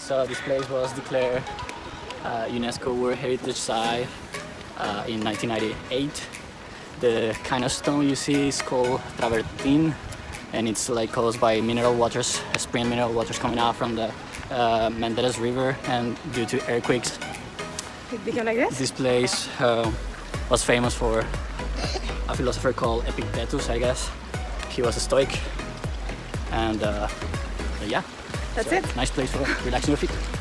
So this place was declared UNESCO World Heritage Site in 1998. The kind of stone you see is called travertine, and it's like caused by mineral waters, spring mineral waters coming out from the Menderes River, and due to earthquakes. It became like this? This place was famous for a philosopher called Epictetus, I guess. He was a Stoic, and yeah. That's so it. Nice place for relaxing your feet.